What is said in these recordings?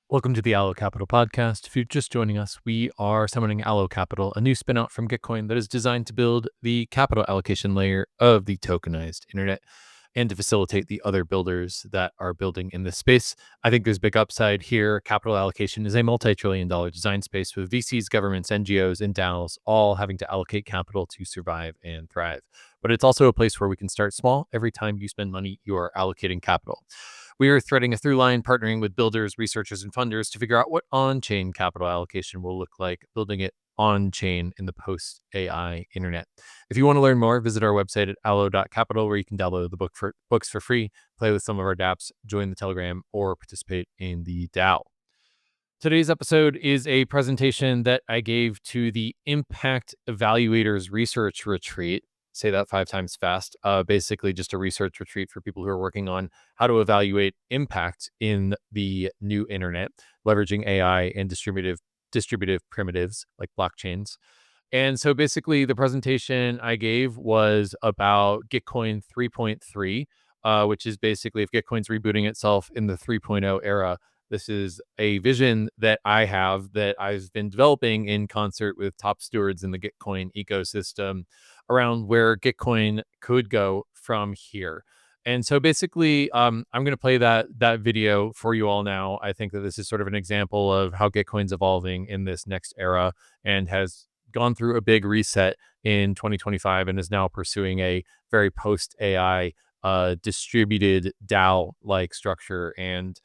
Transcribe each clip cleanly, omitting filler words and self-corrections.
Welcome to the Allo Capital podcast. If you're just joining us, we are summoning Allo Capital, a new spinout from Gitcoin that is designed to build the capital allocation layer of the tokenized internet and to facilitate the other builders that are building in this space. I think there's big upside here. Capital allocation is a multi-trillion-dollar design space with VCs, governments, NGOs, and DAOs all having to allocate capital to survive and thrive. But it's also a place where we can start small. Every time you spend money, you are allocating capital. We are threading a through line, partnering with builders, researchers, and funders to figure out what on-chain capital allocation will look like, building it on-chain in the post-AI internet. If you want to learn more, visit our website at allo.capital, where you can download the books for free, play with some of our dApps, join the Telegram, or participate in the DAO. Today's episode is a presentation that I gave to the Impact Evaluators Research Retreat. Say that 5 times fast. Basically just a research retreat for people who are working on how to evaluate impact in the new internet, leveraging AI and distributive primitives like blockchains. And so basically the presentation I gave was about Gitcoin 3.3, which is basically if Gitcoin's rebooting itself in the 3.0 era. This is a vision that I have that I've been developing in concert with top stewards in the Gitcoin ecosystem around where Gitcoin could go from here. And so basically, I'm going to play that video for you all now. I think that this is sort of an example of how Gitcoin's evolving in this next era and has gone through a big reset in 2025 and is now pursuing a very post-AI distributed DAO-like structure. And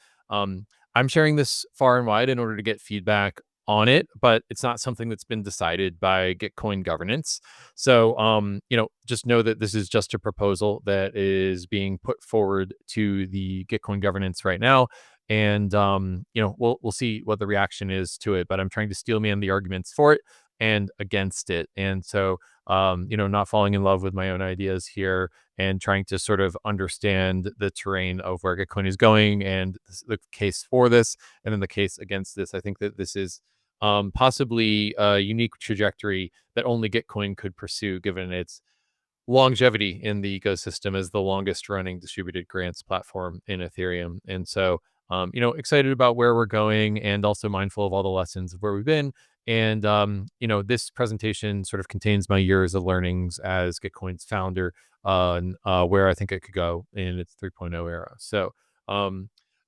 I'm sharing this far and wide in order to get feedback on it, but it's not something that's been decided by Gitcoin governance. So, just know that this is just a proposal that is being put forward to the Gitcoin governance right now. And, we'll see what the reaction is to it, but I'm trying to steel man the arguments for it and against it. And so, not falling in love with my own ideas here and trying to sort of understand the terrain of where Gitcoin is going and the case for this and then the case against this. I think that this is possibly a unique trajectory that only Gitcoin could pursue, given its longevity in the ecosystem as the longest running distributed grants platform in Ethereum. And so, excited about where we're going and also mindful of all the lessons of where we've been. And, this presentation sort of contains my years of learnings as Gitcoin's founder and where I think it could go in its 3.0 era. So,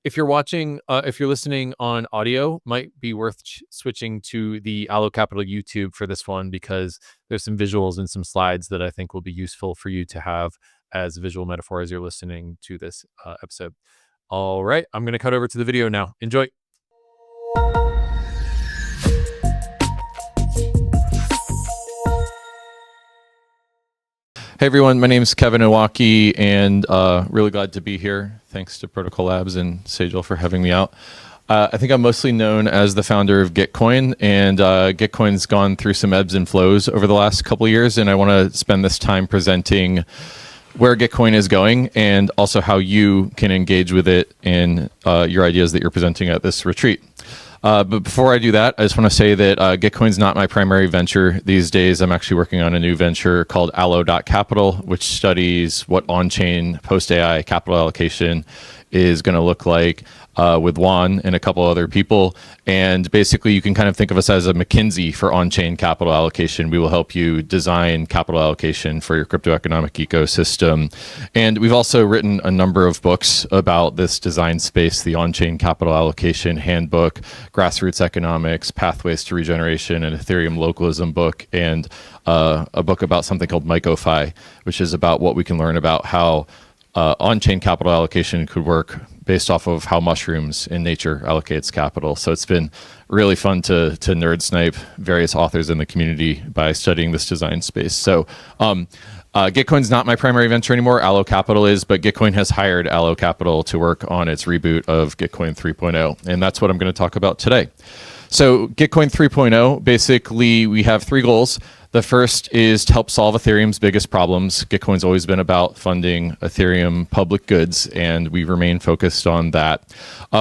if you're watching, if you're listening on audio, might be worth switching to the Allo Capital YouTube for this one, because there's some visuals and some slides that I think will be useful for you to have as a visual metaphor as you're listening to this episode. All right, I'm going to cut over to the video now. Enjoy. Hey everyone, my name is Kevin Owocki, and really glad to be here. Thanks to Protocol Labs and Sagel for having me out. I think I'm mostly known as the founder of Gitcoin, and Gitcoin's gone through some ebbs and flows over the last couple of years, and I want to spend this time presenting where Gitcoin is going and also how you can engage with it in your ideas that you're presenting at this retreat. But before I do that, I just want to say that Gitcoin's not my primary venture these days. I'm actually working on a new venture called Allo.capital, which studies what on-chain post-AI capital allocation is going to look like with Juan and a couple other people. And basically, you can kind of think of us as a McKinsey for on-chain capital allocation. We will help you design capital allocation for your crypto economic ecosystem. And we've also written a number of books about this design space: the On-Chain Capital Allocation Handbook, Grassroots Economics, Pathways to Regeneration, an Ethereum Localism book, and a book about something called MicroFi, which is about what we can learn about how on-chain capital allocation could work based off of how mushrooms in nature allocates capital. So it's been really fun to nerd snipe various authors in the community by studying this design space. So Gitcoin's not my primary venture anymore. Allo Capital is, but Gitcoin has hired Allo Capital to work on its reboot of Gitcoin 3.0. And that's what I'm going to talk about today. So Gitcoin 3.0, basically we have 3 goals. The first is to help solve Ethereum's biggest problems. Gitcoin's always been about funding Ethereum public goods, and we remain focused on that.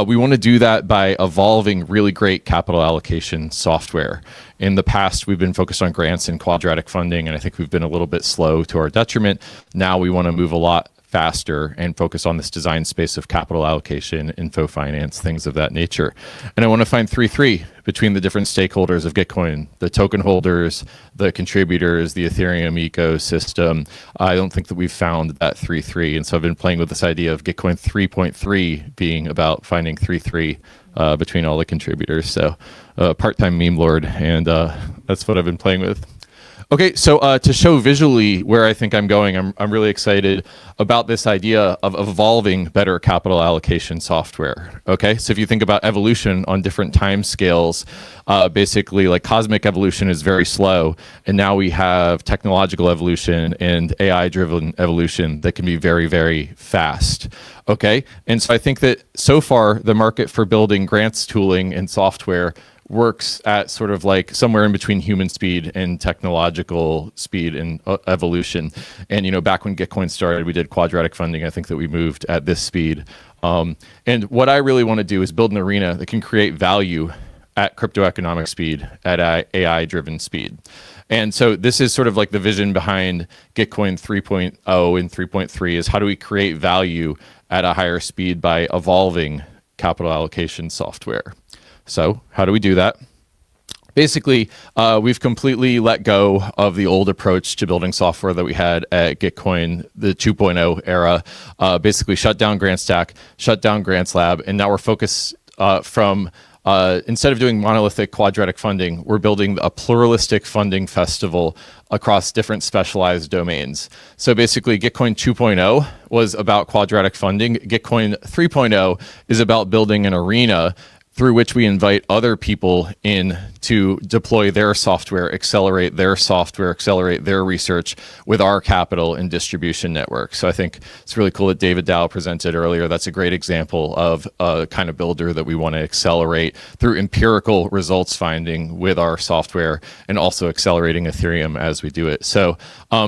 We want to do that by evolving really great capital allocation software. In the past, we've been focused on grants and quadratic funding, and I think we've been a little bit slow to our detriment. Now we want to move a lot faster and focus on this design space of capital allocation, info finance, things of that nature. And I want to find 3.3 between the different stakeholders of Gitcoin, the token holders, the contributors, the Ethereum ecosystem. I don't think that we've found that 3.3. And so I've been playing with this idea of Gitcoin 3.3 being about finding 3.3 between all the contributors. So part-time meme lord, and that's what I've been playing with. Okay, so to show visually where I think I'm going, I'm really excited about this idea of evolving better capital allocation software. Okay, so if you think about evolution on different time scales, basically like cosmic evolution is very slow, and now we have technological evolution and AI-driven evolution that can be very, very fast. Okay, and so I think that so far the market for building grants tooling and software works at sort of like somewhere in between human speed and technological speed and evolution. And, you know, back when Gitcoin started, we did quadratic funding. I think that we moved at this speed. And what I really want to do is build an arena that can create value at crypto economic speed, at AI-driven speed. And so this is sort of like the vision behind Gitcoin 3.0 and 3.3 is how do we create value at a higher speed by evolving capital allocation software. So how do we do that? Basically, we've completely let go of the old approach to building software that we had at Gitcoin, the 2.0 era. Basically shut down GrantStack, shut down Grants Lab, and now we're focused from instead of doing monolithic quadratic funding, we're building a pluralistic funding festival across different specialized domains. So basically, Gitcoin 2.0 was about quadratic funding. Gitcoin 3.0 is about building an arena through which we invite other people in to deploy their software, accelerate their software, accelerate their research with our capital and distribution network. So I think it's really cool that David Dow presented earlier. That's a great example of a kind of builder that we want to accelerate through empirical results finding with our software and also accelerating Ethereum as we do it. So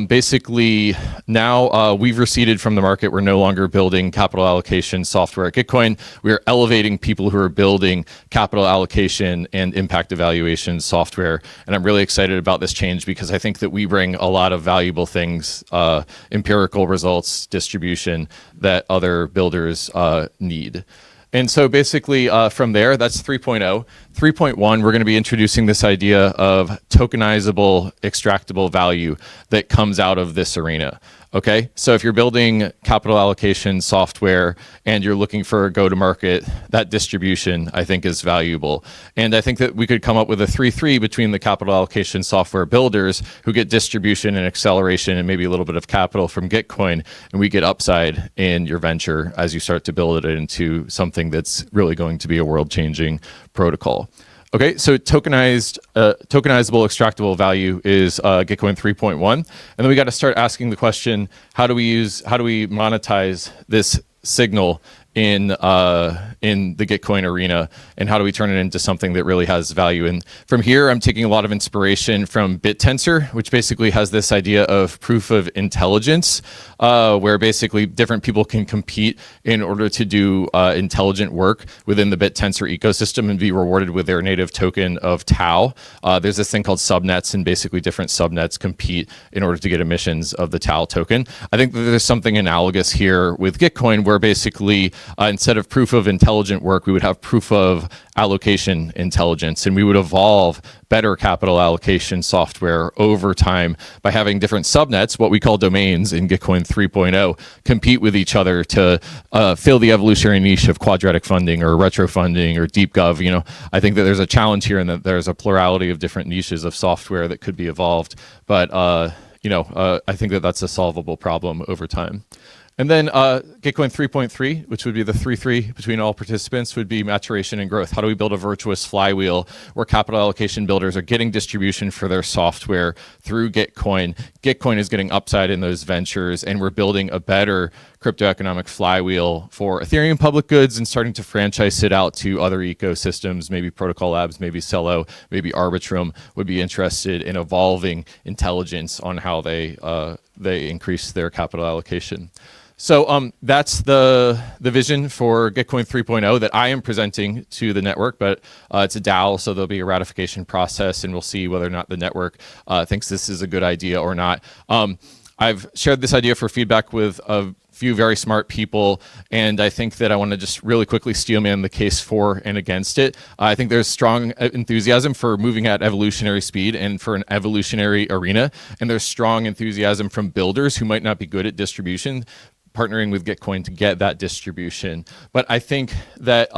basically now we've receded from the market. We're no longer building capital allocation software at Gitcoin. We are elevating people who are building capital allocation and impact evaluation software. And I'm really excited about this change because I think that we bring a lot of valuable things, empirical results, distribution that other builders need. And so basically from there, that's 3.0. 3.1, we're going to be introducing this idea of tokenizable, extractable value that comes out of this arena. Okay, so if you're building capital allocation software and you're looking for a go-to-market, that distribution, I think, is valuable. And I think that we could come up with a 3-3 between the capital allocation software builders who get distribution and acceleration and maybe a little bit of capital from Gitcoin, and we get upside in your venture as you start to build it into something that's really going to be a world-changing protocol. Okay, so tokenizable extractable value is Gitcoin 3.1, and then we got to start asking the question: how do we monetize this signal in the Gitcoin arena, and how do we turn it into something that really has value? And from here, I'm taking a lot of inspiration from BitTensor, which basically has this idea of proof of intelligence, where basically different people can compete in order to do intelligent work within the BitTensor ecosystem and be rewarded with their native token of Tau. There's this thing called subnets, and basically different subnets compete in order to get emissions of the Tau token. I think that there's something analogous here with Gitcoin, where basically instead of proof of intelligent work, we would have proof of allocation intelligence, and we would evolve better capital allocation software over time by having different subnets, what we call domains in Gitcoin 3.0, compete with each other to fill the evolutionary niche of quadratic funding or retro funding or deep gov. You know, I think that there's a challenge here in that there's a plurality of different niches of software that could be evolved, but I think that that's a solvable problem over time. And then Gitcoin 3.3, which would be the 3-3 between all participants, would be maturation and growth. How do we build a virtuous flywheel where capital allocation builders are getting distribution for their software through Gitcoin? Gitcoin is getting upside in those ventures, and we're building a better crypto economic flywheel for Ethereum public goods and starting to franchise it out to other ecosystems. Maybe Protocol Labs, maybe Celo, maybe Arbitrum would be interested in evolving intelligence on how they increase their capital allocation. So that's the vision for Gitcoin 3.0 that I am presenting to the network, but it's a DAO, so there'll be a ratification process, and we'll see whether or not the network thinks this is a good idea or not. I've shared this idea for feedback with a few very smart people, and I think that I want to just really quickly steelman the case for and against it. I think there's strong enthusiasm for moving at evolutionary speed and for an evolutionary arena, and there's strong enthusiasm from builders who might not be good at distribution, partnering with Gitcoin to get that distribution. But I think that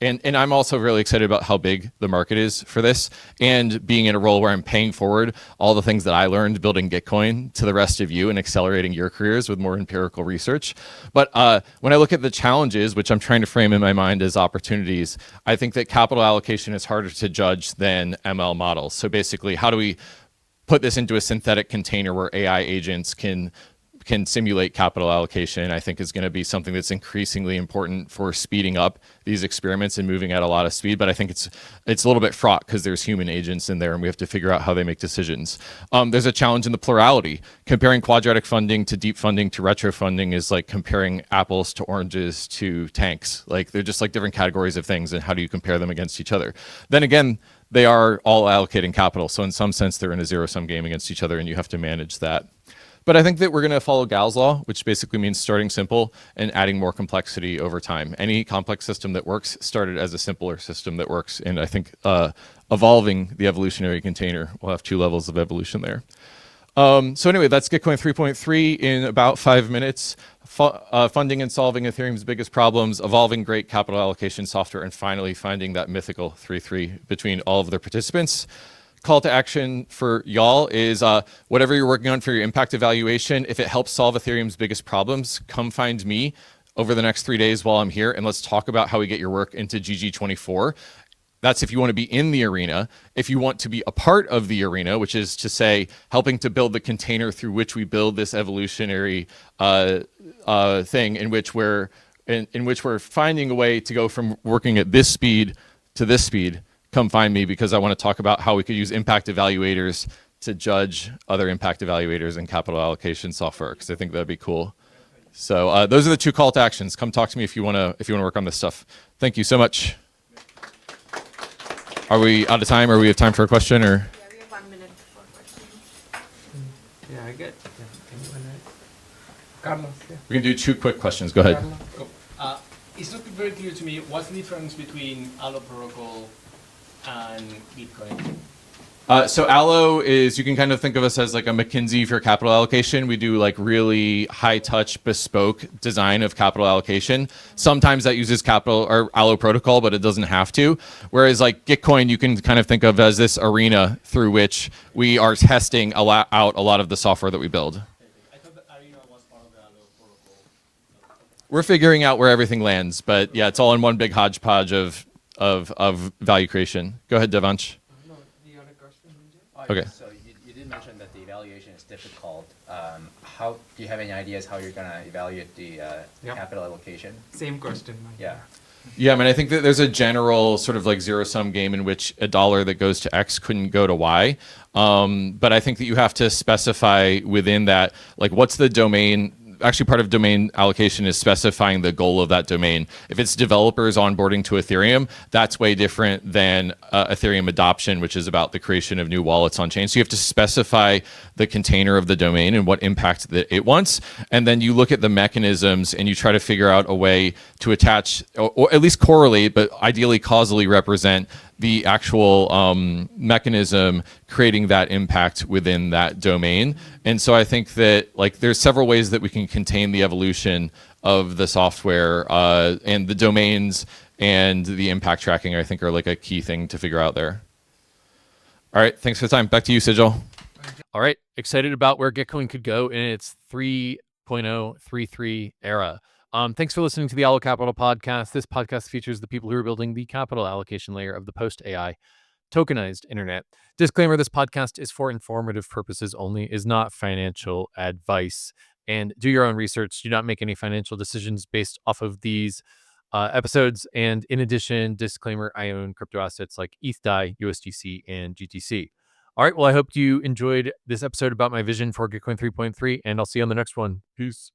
and I'm also really excited about how big the market is for this, and being in a role where I'm paying forward all the things that I learned building Gitcoin to the rest of you and accelerating your careers with more empirical research. But when I look at the challenges, which I'm trying to frame in my mind as opportunities, I think that capital allocation is harder to judge than ML models. So basically, how do we put this into a synthetic container where AI agents can simulate capital allocation, I think is going to be something that's increasingly important for speeding up these experiments and moving at a lot of speed. But I think it's a little bit fraught because there's human agents in there and we have to figure out how they make decisions. There's a challenge in the plurality. Comparing quadratic funding to deep funding to retro funding is like comparing apples to oranges to tanks. Like they're just like different categories of things, and how do you compare them against each other? Then again, they are all allocating capital. So in some sense, they're in a zero-sum game against each other, and you have to manage that. But I think that we're going to follow Gall's law, which basically means starting simple and adding more complexity over time. Any complex system that works started as a simpler system that works. And I think evolving the evolutionary container will have 2 levels of evolution there. So anyway, that's Gitcoin 3.3 in about 5 minutes. Funding and solving Ethereum's biggest problems, evolving great capital allocation software, and finally finding that mythical 3-3 between all of their participants. Call to action for y'all is whatever you're working on for your impact evaluation, if it helps solve Ethereum's biggest problems, come find me over the next 3 days while I'm here, and let's talk about how we get your work into GG24. That's if you want to be in the arena. If you want to be a part of the arena, which is to say, helping to build the container through which we build this evolutionary thing in which we're finding a way to go from working at this speed to this speed, come find me, because I want to talk about how we could use impact evaluators to judge other impact evaluators and capital allocation software, because I think that'd be cool. So those are the 2 call to actions. Come talk to me if you want to work on this stuff. Thank you so much. Are we out of time, or we have time for a question? Or Yeah, we have 1 minute for questions. Yeah, I get. Yeah, Carlos. Yeah. we can do 2 quick questions. Go ahead. Carlos. It's not very clear to me what's the difference between Allo protocol and Gitcoin. So Allo is, you can kind of think of us as like a McKinsey for capital allocation. We do like really high touch bespoke design of capital allocation. Sometimes that uses capital or Allo protocol, but it doesn't have to. Whereas like Gitcoin, you can kind of think of as this arena through which we are testing out a lot of the software that we build. I thought the Arena was part of the Allo protocol. We're figuring out where everything lands, but yeah, it's all in one big hodgepodge of value creation. Go ahead, Devansh. No, the other question. Okay. So you did mention that the evaluation is difficult. How do you have any ideas how you're going to evaluate the capital allocation? Same question. Yeah. Yeah, I mean, I think that there's a general sort of like zero-sum game in which a dollar that goes to X couldn't go to Y. But I think that you have to specify within that, like, what's the domain. Actually, part of domain allocation is specifying the goal of that domain. If it's developers onboarding to Ethereum, that's way different than Ethereum adoption, which is about the creation of new wallets on chain. So you have to specify the container of the domain and what impact that it wants. And then you look at the mechanisms and you try to figure out a way to attach, or at least correlate, but ideally causally represent the actual mechanism creating that impact within that domain. And so I think that like there's several ways that we can contain the evolution of the software, and the domains and the impact tracking, I think, are like a key thing to figure out there. All right, thanks for the time. Back to you, Sigil. All right, excited about where Gitcoin could go in its 3.0, 3.3 era. Thanks for listening to the Allo Capital podcast. This podcast features the people who are building the capital allocation layer of the post-AI tokenized internet. Disclaimer, this podcast is for informative purposes only, is not financial advice. And do your own research. Do not make any financial decisions based off of these episodes. And in addition, disclaimer, I own crypto assets like ETH, USDC, and GTC. All right, well, I hope you enjoyed this episode about my vision for Gitcoin 3.3, and I'll see you on the next one. Peace.